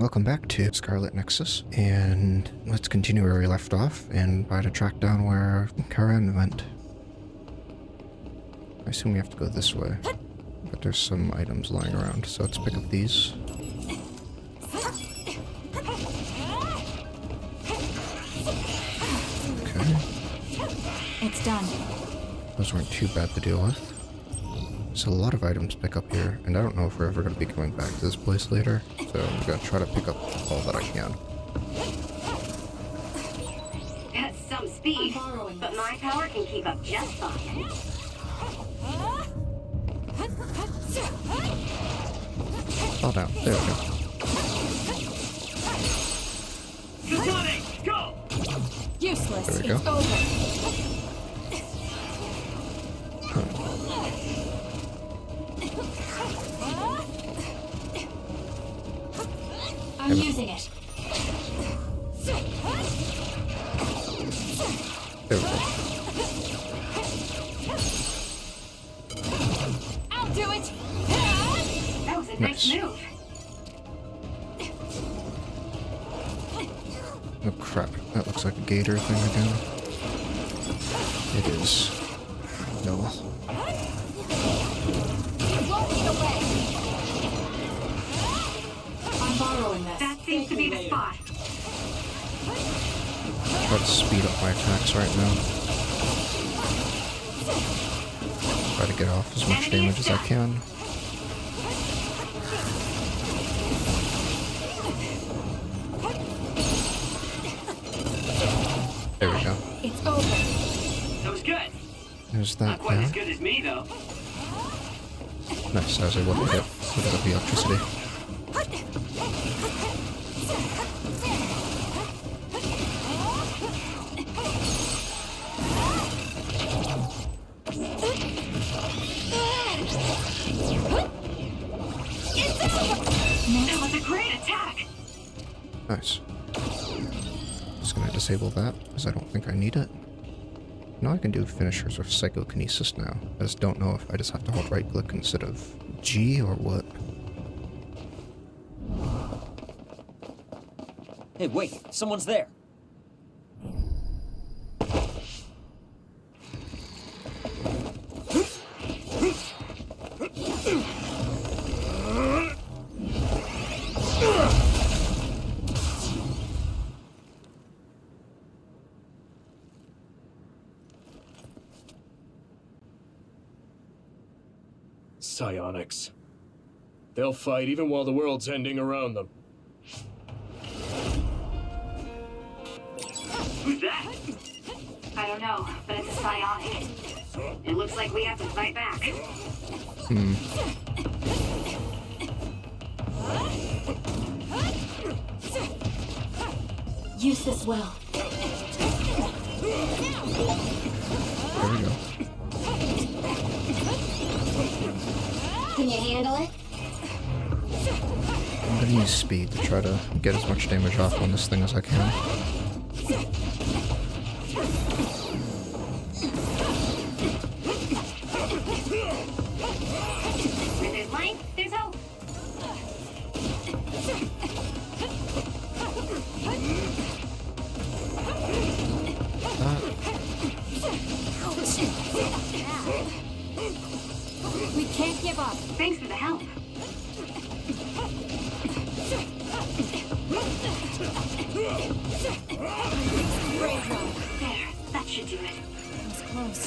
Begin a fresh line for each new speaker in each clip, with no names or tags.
welcome back to Scarlet Nexus, and let's continue where we left off and try to track down where Kasane went. I assume we have to go this way, but there's some items lying around, so let's pick up these. Okay.
It's done.
Those weren't too bad to deal with. There's a lot of items to pick up here, and I don't know if we're ever going to be going back to this place later, so I'm going to try to pick up all that I can.
That's some speed, but my power can keep up just fine.
Fall down. There we go.
Kasane, go!
Useless.
There we go.
It's over. I'm using it.
There we go.
I'll do it.
That was a nice move.
Oh crap, that looks like a gator thing again. It is. No.
Won't get away. I'm borrowing this.
That seems to be the spot.
Try to speed up my attacks right now. Try to get off as much damage as I can. There we go.
It's over.
That was good.
There's
Not
that
quite
there.
as good as me, though.
Nice, I was able to get rid of the electricity.
That was a great attack.
Nice. Just gonna disable that, because I don't think I need it. Now I can do finishers with psychokinesis now. I just don't know if I just have to hold right click instead of G or what.
Hey, wait, someone's there.
Psionics. They'll fight even while the world's ending around them.
Who's that?
I don't know, but it's a psionic. It looks like we have to fight back.
Use this well.
There we go.
Can you handle it?
I'm gonna use speed to try to get as much damage off on this thing as I can.
Where there's light, there's hope.
We can't give up.
Thanks for the help. There, that should do it.
It was close.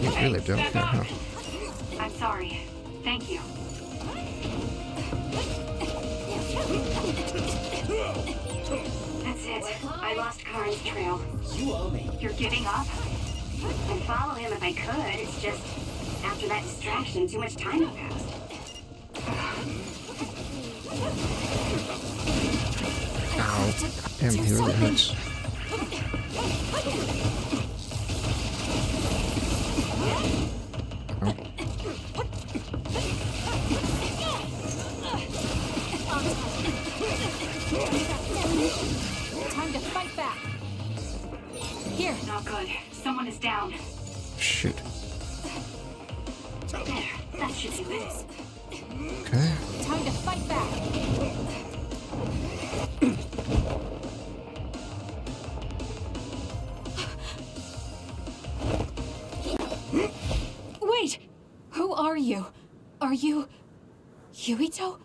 You really don't care, huh?
I'm sorry. Thank you. That's it. I lost Karen's trail.
You owe me.
You're giving up? I'd follow him if I could. It's just, after that distraction, too much time had passed.
Ow. Damn, he really hurts. Oh.
Time to fight back. Here.
Not good. Someone is down.
Shoot.
That should do it.
Okay.
Time to fight back. Wait! Who are you? Are you... Yuito?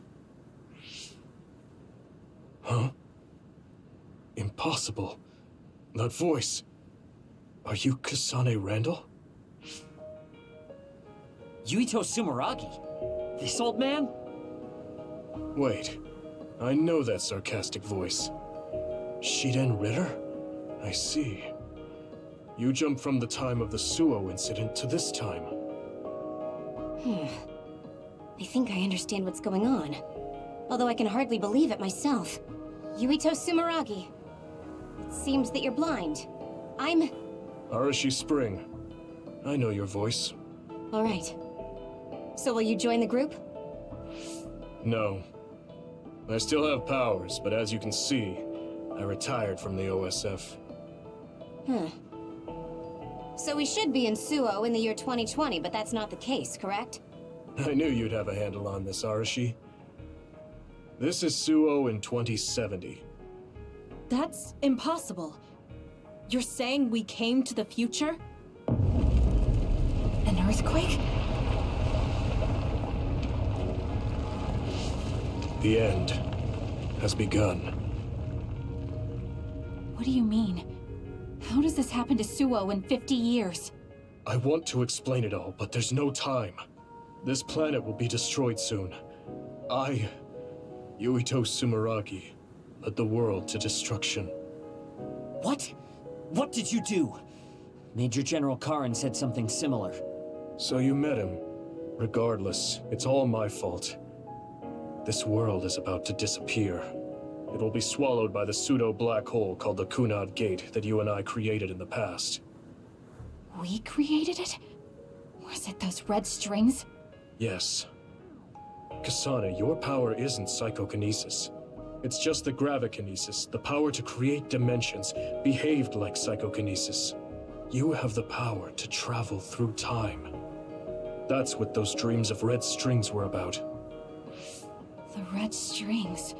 Huh? Impossible. That voice. Are you Kasane Randall?
Yuito Sumeragi? This old man?
Wait. I know that sarcastic voice. Shiden Ritter? I see. You jumped from the time of the Suo incident to this time.
I think I understand what's going on. Although I can hardly believe it myself. Yuito Sumeragi. It seems that you're blind. I'm...
Arashi Spring. I know your voice.
Alright. So will you join the group?
No. I still have powers, but as you can see, I retired from the OSF.
Huh. So we should be in Suo in the year 2020, but that's not the case, correct?
I knew you'd have a handle on this, Arashi. This is Suo in 2070.
That's impossible. You're saying we came to the future? An earthquake?
The end has begun.
What do you mean? How does this happen to Suo in 50 years?
I want to explain it all, but there's no time. This planet will be destroyed soon. I, Yuito Sumeragi, led the world to destruction.
What? What did you do? Major General Karin said something similar.
So you met him. Regardless, it's all my fault. This world is about to disappear. It will be swallowed by the pseudo-black hole called the Kunad Gate that you and I created in the past.
We created it? Was it those red strings?
Yes. Kasane, your power isn't psychokinesis. It's just the gravikinesis, the power to create dimensions, behaved like psychokinesis. You have the power to travel through time. That's what those dreams of red strings were about.
The red strings.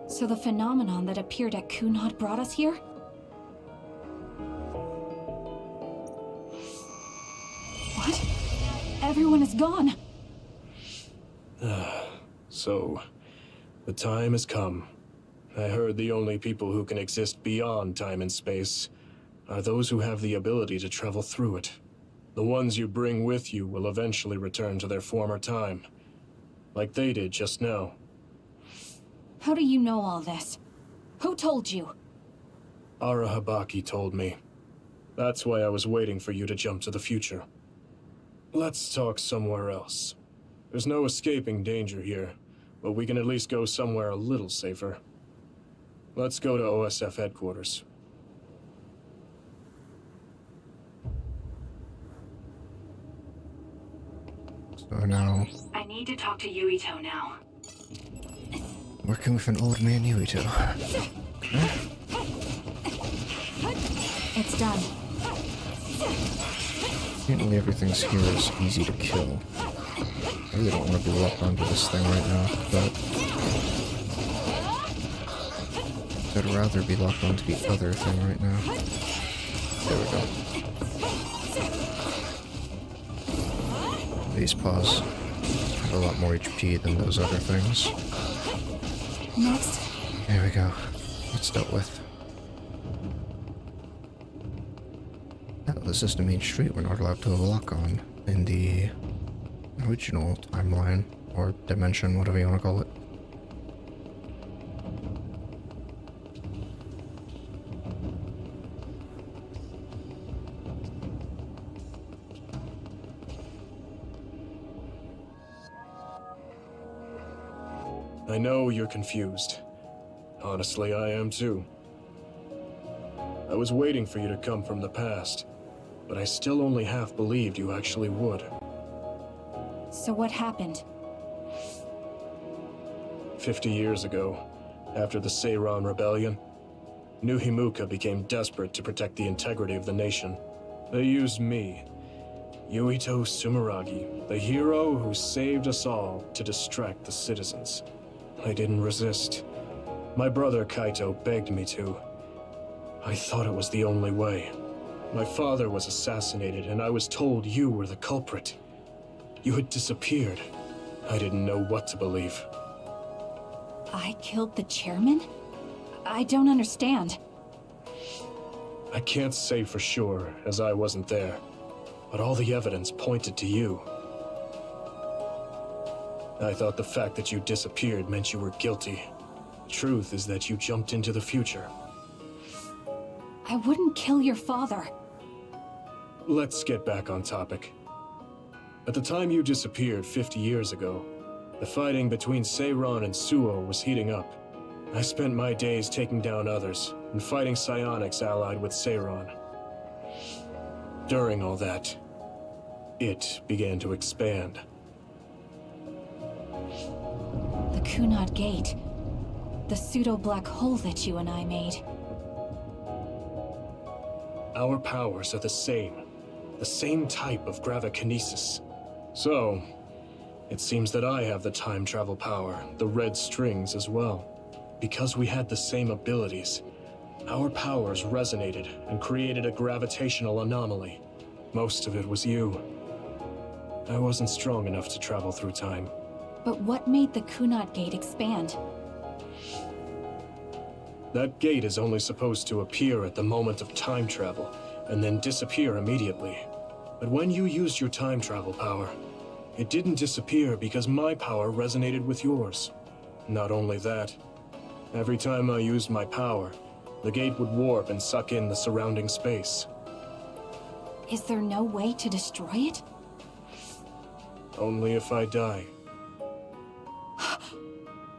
So the phenomenon that appeared at Kunad brought us here? What? Everyone is gone.
So, the time has come. I heard the only people who can exist beyond time and space are those who have the ability to travel through it. The ones you bring with you will eventually return to their former time, like they did just now.
How do you know all this? Who told you?
Ara Habaki told me. That's why I was waiting for you to jump to the future. Let's talk somewhere else. There's no escaping danger here, but we can at least go somewhere a little safer. Let's go to OSF headquarters.
So now,
I need to talk to Yuito now.
working with an old man Yuito.
It's done.
Apparently everything's here is easy to kill. I really don't want to be locked onto this thing right now, but I'd rather be locked onto the other thing right now. There we go. These paws have a lot more HP than those other things.
Next.
There we go. It's dealt with. Oh, this is the main street we're not allowed to lock on in the original timeline, or dimension, whatever you want to call it.
I know you're confused. Honestly, I am too. I was waiting for you to come from the past, but I still only half believed you actually would.
So what happened?
50 years ago, after the Seiran Rebellion, New Himuka became desperate to protect the integrity of the nation. They used me, Yuito Sumeragi, the hero who saved us all to distract the citizens. I didn't resist. My brother Kaito begged me to. I thought it was the only way. My father was assassinated, and I was told you were the culprit. You had disappeared. I didn't know what to believe.
I killed the chairman? I don't understand.
I can't say for sure, as I wasn't there, but all the evidence pointed to you. I thought the fact that you disappeared meant you were guilty. Truth is that you jumped into the future.
I wouldn't kill your father.
Let's get back on topic. At the time you disappeared 50 years ago, the fighting between Seiran and Suo was heating up. I spent my days taking down others and fighting psionics allied with Seiran. During all that, it began to expand.
The Kunad Gate. The pseudo-black hole that you and I made.
Our powers are the same type of gravikinesis. So, it seems that I have the time travel power, the red strings as well. Because we had the same abilities, our powers resonated and created a gravitational anomaly. Most of it was you. I wasn't strong enough to travel through time.
But what made the Kunad Gate expand?
That gate is only supposed to appear at the moment of time travel, and then disappear immediately. But when you used your time travel power, it didn't disappear because my power resonated with yours. Not only that, every time I used my power, the gate would warp and suck in the surrounding space.
Is there no way to destroy it?
Only if I die.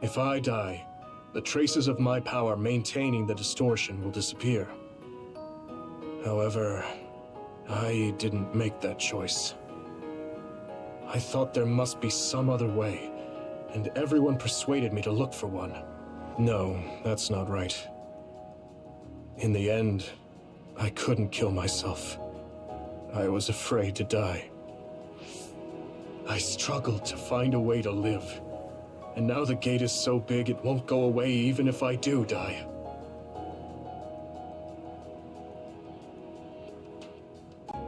If I die, the traces of my power maintaining the distortion will disappear. However, I didn't make that choice. I thought there must be some other way, and everyone persuaded me to look for one. No, that's not right. In the end, I couldn't kill myself. I was afraid to die. I struggled to find a way to live. And now the gate is so big it won't go away even if I do die.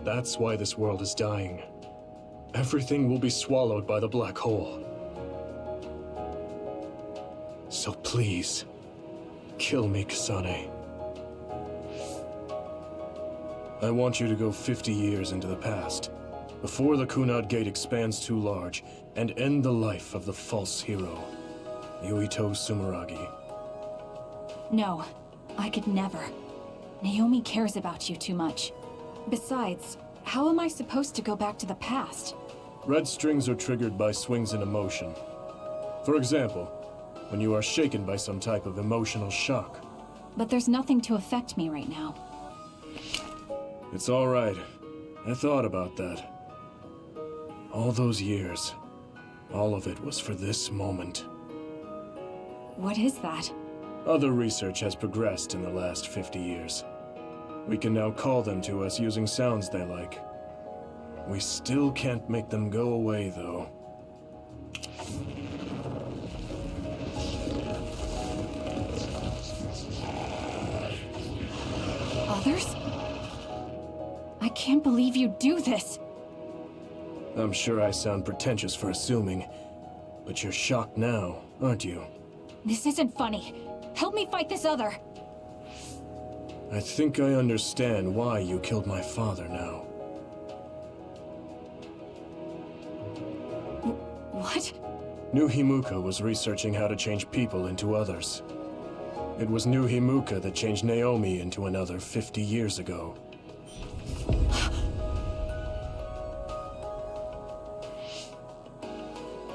That's why this world is dying. Everything will be swallowed by the black hole. So please, kill me, Kasane. I want you to go 50 years into the past, before the Kunad Gate expands too large, and end the life of the false hero, Yuito Sumeragi.
No, I could never. Naomi cares about you too much. Besides, how am I supposed to go back to the past?
Red strings are triggered by swings in emotion. For example, when you are shaken by some type of emotional shock.
But there's nothing to affect me right now.
It's all right. I thought about that. All those years, all of it was for this moment.
What is that?
Other research has progressed in the last 50 years. We can now call them to us using sounds they like. We still can't make them go away, though.
Others? I can't believe you do this!
I'm sure I sound pretentious for assuming, but you're shocked now, aren't you?
This isn't funny. Help me fight this other!
I think I understand why you killed my father now.
What?
New Himuka was researching how to change people into others. It was New Himuka that changed Naomi into another 50 years ago.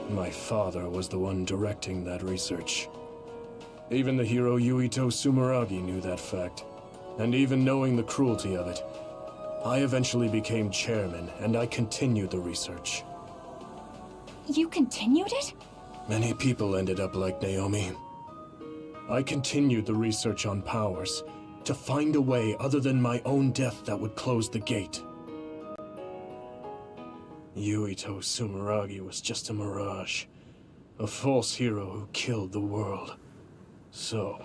My father was the one directing that research. Even the hero Yuito Sumeragi knew that fact. And even knowing the cruelty of it, I eventually became chairman, and I continued the research.
You continued it?
Many people ended up like Naomi. I continued the research on powers, to find a way other than my own death that would close the gate. Yuito Sumeragi was just a mirage. A false hero who killed the world. So...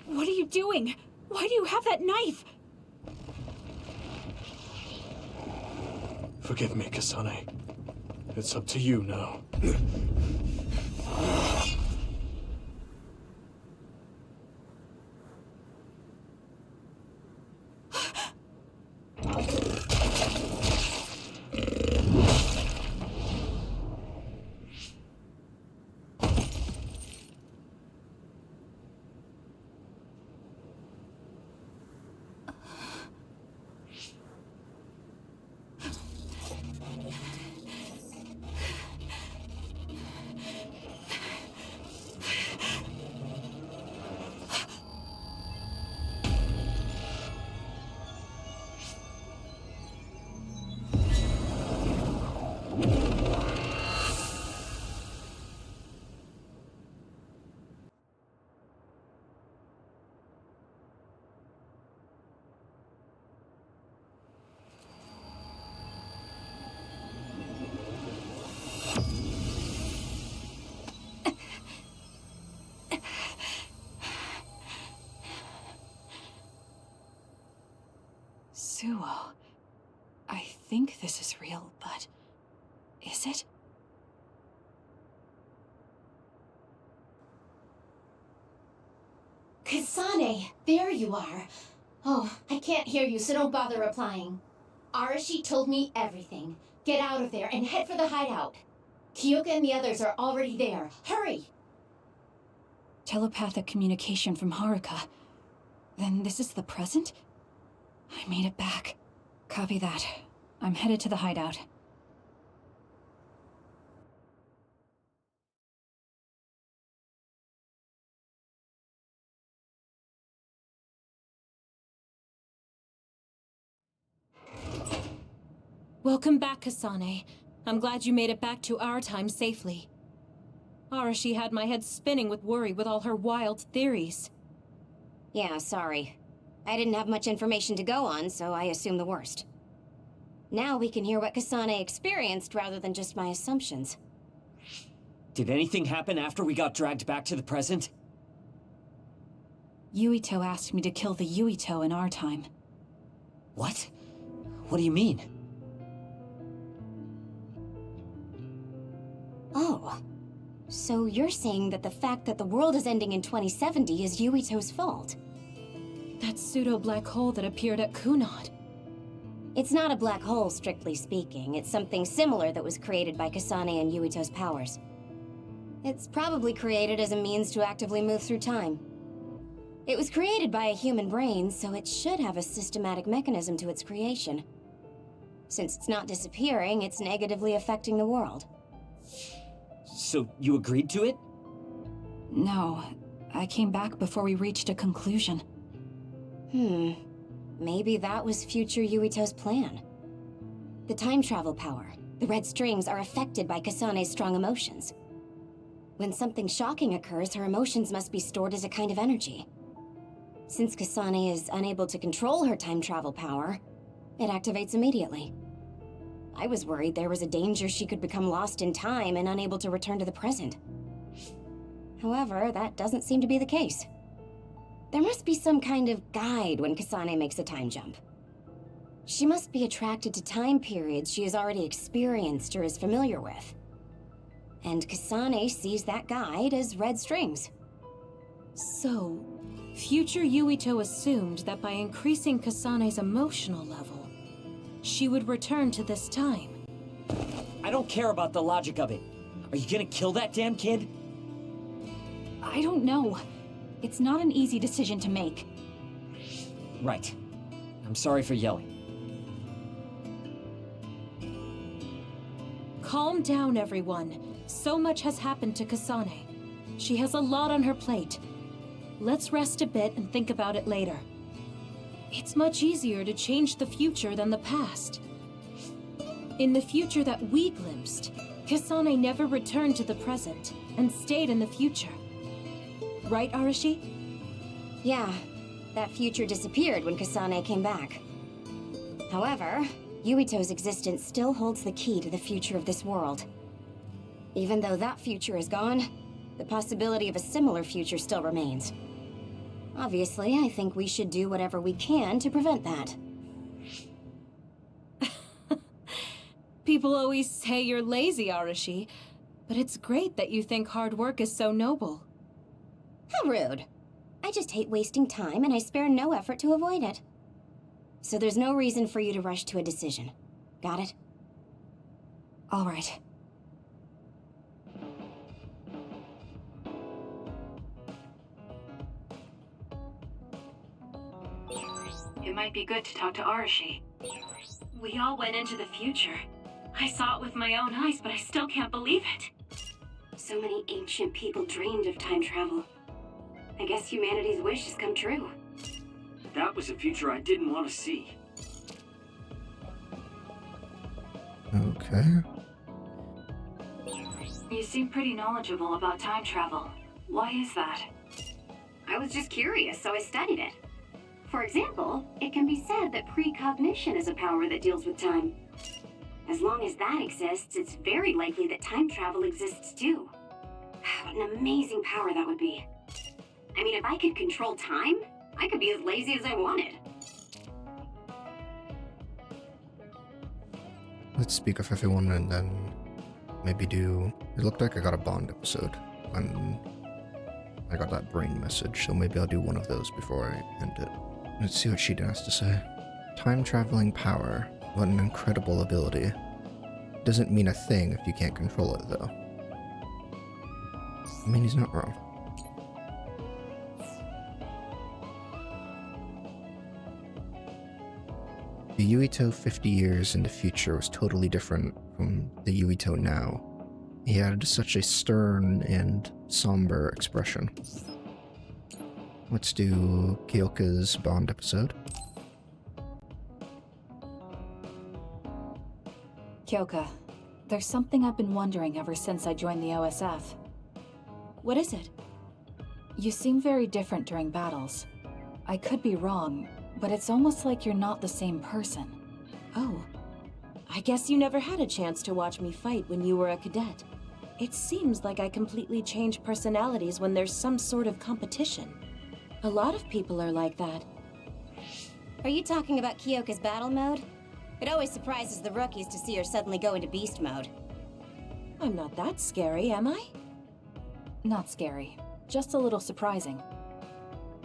What are you doing? Why do you have that knife?
Forgive me, Kasane. It's up to you now.
Suo. I think this is real, but... is it?
Kasane, there you are. Oh, I can't hear you, so don't bother replying. Arashi told me everything. Get out of there and head for the hideout. Kyoka and the others are already there. Hurry!
Telepathic communication from Haruka. Then this is the present? I made it back. Copy that. I'm headed to the hideout.
Welcome back, Kasane. I'm glad you made it back to our time safely. Arashi had my head spinning with worry with all her wild theories.
Yeah, sorry. I didn't have much information to go on, so I assumed the worst. Now we can hear what Kasane experienced rather than just my assumptions.
Did anything happen after we got dragged back to the present?
Yuito asked me to kill the Yuito in our time.
What? What do you mean?
Oh. So you're saying that the fact that the world is ending in 2070 is Yuito's fault?
That pseudo-black hole that appeared at Kunad.
It's not a black hole, strictly speaking. It's something similar that was created by Kasane and Yuito's powers. It's probably created as a means to actively move through time. It was created by a human brain, so it should have a systematic mechanism to its creation. Since it's not disappearing, it's negatively affecting the world.
So you agreed to it?
No, I came back before we reached a conclusion.
Maybe that was future Yuito's plan. The time travel power, the red strings, are affected by Kasane's strong emotions. When something shocking occurs, her emotions must be stored as a kind of energy. Since Kasane is unable to control her time travel power, it activates immediately. I was worried there was a danger she could become lost in time and unable to return to the present. However, that doesn't seem to be the case. There must be some kind of guide when Kasane makes a time jump. She must be attracted to time periods she has already experienced or is familiar with. And Kasane sees that guide as red strings.
So, future Yuito assumed that by increasing Kasane's emotional level, she would return to this time.
I don't care about the logic of it. Are you gonna kill that damn kid?
I don't know. It's not an easy decision to make.
Right. I'm sorry for yelling.
Calm down, everyone. So much has happened to Kasane. She has a lot on her plate. Let's rest a bit and think about it later. It's much easier to change the future than the past. In the future that we glimpsed, Kasane never returned to the present and stayed in the future. Right, Arashi?
Yeah, that future disappeared when Kasane came back. However, Yuito's existence still holds the key to the future of this world. Even though that future is gone, the possibility of a similar future still remains. Obviously, I think we should do whatever we can to prevent that.
People always say you're lazy, Arashi, but it's great that you think hard work is so noble.
How rude. I just hate wasting time, and I spare no effort to avoid it. So there's no reason for you to rush to a decision. Got it?
All right.
It might be good to talk to Arashi.
We all went into the future. I saw it with my own eyes, but I still can't believe it.
So many ancient people dreamed of time travel. I guess humanity's wish has come true.
That was a future I didn't want to see.
Okay.
You seem pretty knowledgeable about time travel. Why is that?
I was just curious, so I studied it. For example, it can be said that precognition is a power that deals with time. As long as that exists, it's very likely that time travel exists too. What an amazing power that would be. I mean, if I could control time, I could be as lazy as I wanted.
Let's speak of everyone and then maybe do... It looked like I got a Bond episode when I got that brain message, so maybe I'll do one of those before I end it. Let's see what she has to say. Time traveling power. What an incredible ability. Doesn't mean a thing if you can't control it, though. I mean, he's not wrong. The Yuito 50 years in the future was totally different from the Yuito now. He had such a stern and somber expression. Let's do Kyoka's Bond episode.
Kyoka, there's something I've been wondering ever since I joined the OSF.
What is it?
You seem very different during battles. I could be wrong, but it's almost like you're not the same person.
Oh. I guess you never had a chance to watch me fight when you were a cadet. It seems like I completely change personalities when there's some sort of competition. A lot of people are like that.
Are you talking about Kyoka's battle mode? It always surprises the rookies to see her suddenly go into beast mode.
I'm not that scary, am I?
Not scary, just a little surprising.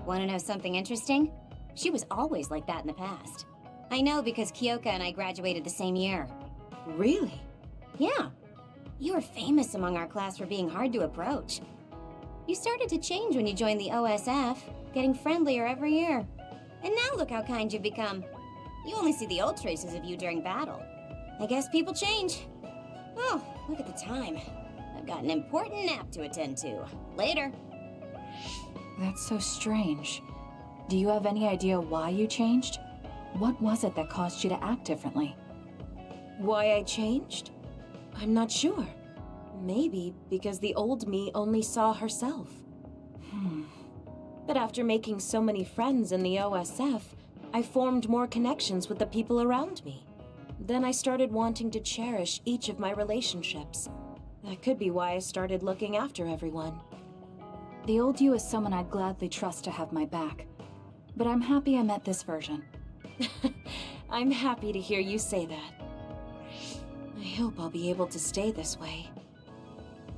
Want to know something interesting? She was always like that in the past. I know because Kyoka and I graduated the same year.
Really?
Yeah. You were famous among our class for being hard to approach. You started to change when you joined the OSF, getting friendlier every year. And now look how kind you've become. You only see the old traces of you during battle. I guess people change. Oh, look at the time. I've got an important nap to attend to. Later.
That's so strange. Do you have any idea why you changed? What was it that caused you to act differently?
Why I changed? I'm not sure. Maybe because the old me only saw herself. But after making so many friends in the OSF, I formed more connections with the people around me. Then I started wanting to cherish each of my relationships. That could be why I started looking after everyone.
The old you is someone I'd gladly trust to have my back. But I'm happy I met this version.
I'm happy to hear you say that. I hope I'll be able to stay this way.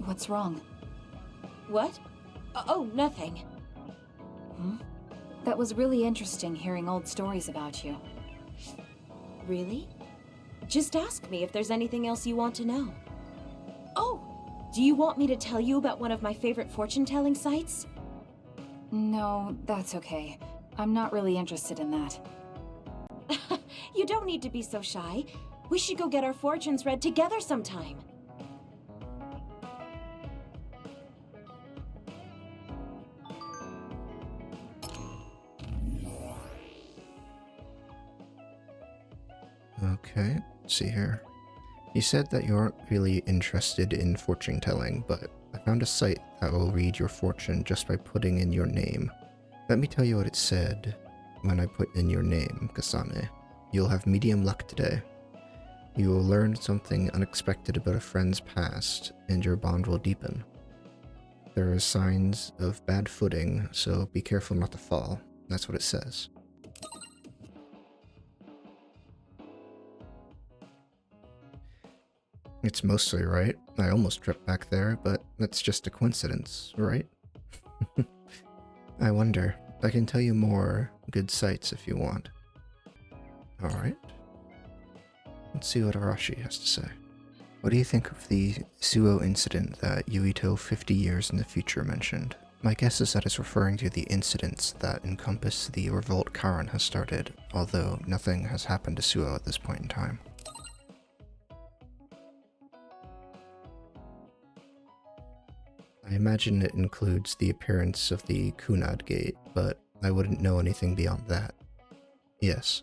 What's wrong?
What? Oh, nothing.
That was really interesting hearing old stories about you.
Really? Just ask me if there's anything else you want to know. Oh! Do you want me to tell you about one of my favorite fortune-telling sites?
No, that's okay. I'm not really interested in that.
You don't need to be so shy. We should go get our fortunes read together sometime.
Okay, let's see here. You said that you aren't really interested in fortune telling, but I found a site that will read your fortune just by putting in your name. Let me tell you what it said when I put in your name, Kasane. You'll have medium luck today. You will learn something unexpected about a friend's past, and your bond will deepen. There are signs of bad footing, so be careful not to fall. That's what it says. It's mostly right. I almost tripped back there, but that's just a coincidence, right? I wonder. I can tell you more good sights if you want. Alright. Let's see what Arashi has to say. What do you think of the Suo incident that Yuito 50 years in the future mentioned? My guess is that it's referring to the incidents that encompass the revolt Karin has started, although nothing has happened to Suo at this point in time. I imagine it includes the appearance of the Kunad Gate, but I wouldn't know anything beyond that. Yes,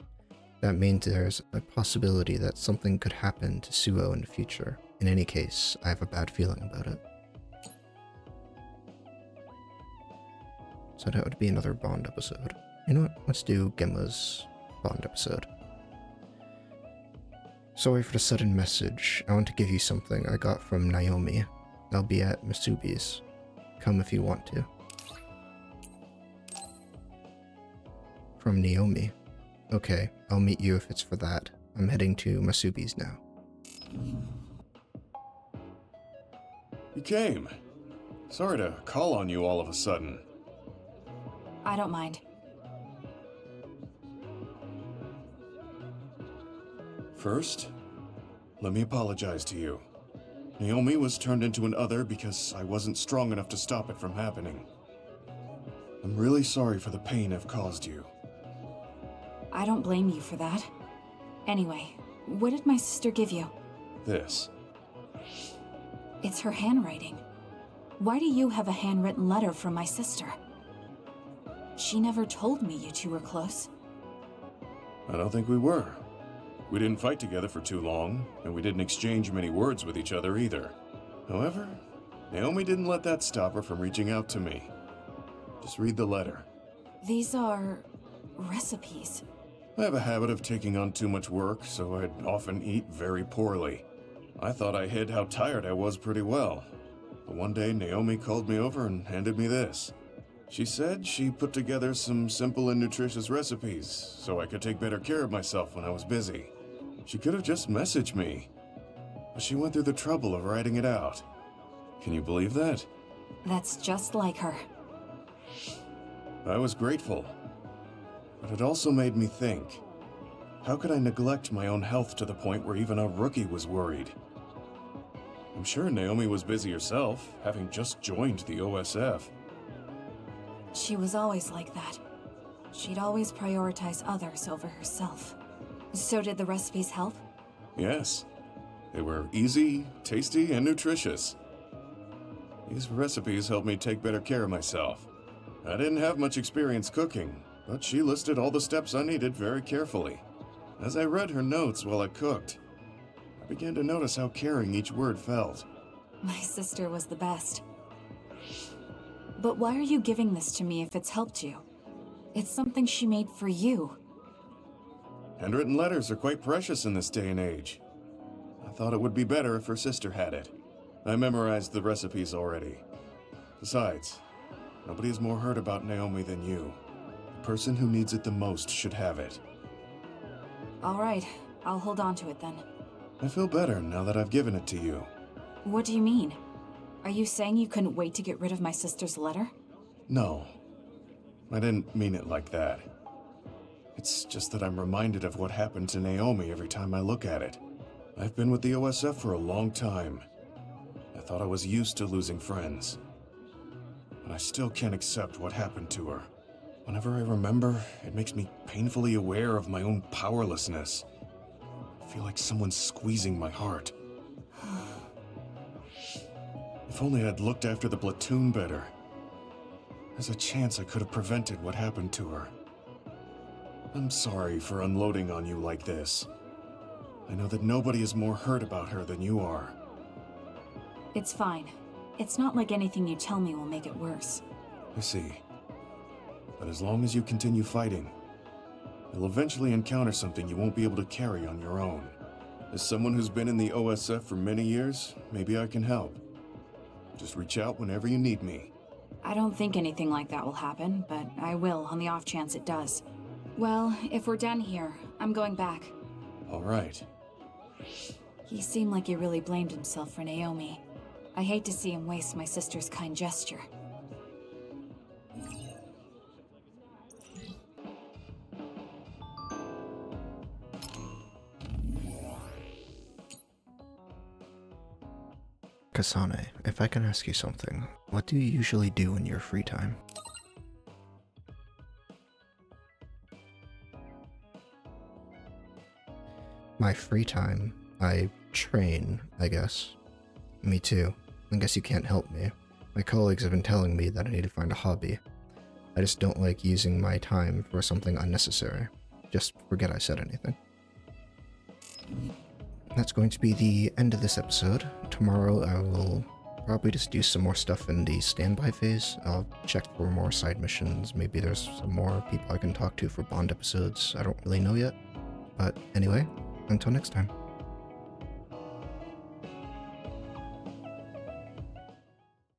that means there's a possibility that something could happen to Suo in the future. In any case, I have a bad feeling about it. So that would be another Bond episode. You know what? Let's do Gemma's Bond episode. Sorry for the sudden message. I want to give you something I got from Naomi. I'll be at Masubi's. Come if you want to. From Naomi. Okay, I'll meet you if it's for that. I'm heading to Masubi's now.
You came. Sorry to call on you all of a sudden.
I don't mind.
First, let me apologize to you. Naomi was turned into an other because I wasn't strong enough to stop it from happening. I'm really sorry for the pain I've caused you.
I don't blame you for that. Anyway, what did my sister give you?
This.
It's her handwriting. Why do you have a handwritten letter from my sister? She never told me you two were close.
I don't think we were. We didn't fight together for too long, and we didn't exchange many words with each other either. However, Naomi didn't let that stop her from reaching out to me. Just read the letter.
These are recipes.
I have a habit of taking on too much work, so I'd often eat very poorly. I thought I hid how tired I was pretty well. But one day, Naomi called me over and handed me this. She said she put together some simple and nutritious recipes, so I could take better care of myself when I was busy. She could have just messaged me, but she went through the trouble of writing it out. Can you believe that?
That's just like her.
I was grateful, but it also made me think. How could I neglect my own health to the point where even a rookie was worried? I'm sure Naomi was busy herself, having just joined the OSF.
She was always like that. She'd always prioritize others over herself. So did the recipes help?
Yes. They were easy, tasty, and nutritious. These recipes helped me take better care of myself. I didn't have much experience cooking, but she listed all the steps I needed very carefully. As I read her notes while I cooked, I began to notice how caring each word felt.
My sister was the best. But why are you giving this to me if it's helped you? It's something she made for you.
Handwritten letters are quite precious in this day and age. I thought it would be better if her sister had it. I memorized the recipes already. Besides, nobody is more hurt about Naomi than you. The person who needs it the most should have it.
All right, I'll hold on to it then.
I feel better now that I've given it to you.
What do you mean? Are you saying you couldn't wait to get rid of my sister's letter?
No. I didn't mean it like that. It's just that I'm reminded of what happened to Naomi every time I look at it. I've been with the OSF for a long time. I thought I was used to losing friends. But I still can't accept what happened to her. Whenever I remember, it makes me painfully aware of my own powerlessness. I feel like someone's squeezing my heart. If only I'd looked after the platoon better. There's a chance I could have prevented what happened to her. I'm sorry for unloading on you like this. I know that nobody is more hurt about her than you are.
It's fine. It's not like anything you tell me will make it worse.
I see. But as long as you continue fighting, You'll eventually encounter something you won't be able to carry on your own. As someone who's been in the OSF for many years, maybe I can help. Just reach out whenever you need me.
I don't think anything like that will happen, but I will on the off chance it does. Well, if we're done here, I'm going back.
All right.
He seemed like he really blamed himself for Naomi. I hate to see him waste my sister's kind gesture.
Kasane, if I can ask you something, what do you usually do in your free time? My free time, I train, I guess. Me too. I guess you can't help me. My colleagues have been telling me that I need to find a hobby. I just don't like using my time for something unnecessary. Just forget I said anything. That's going to be the end of this episode. Tomorrow I will probably just do some more stuff in the standby phase. I'll check for more side missions. Maybe there's some more people I can talk to for Bond episodes. I don't really know yet. But anyway, until next time.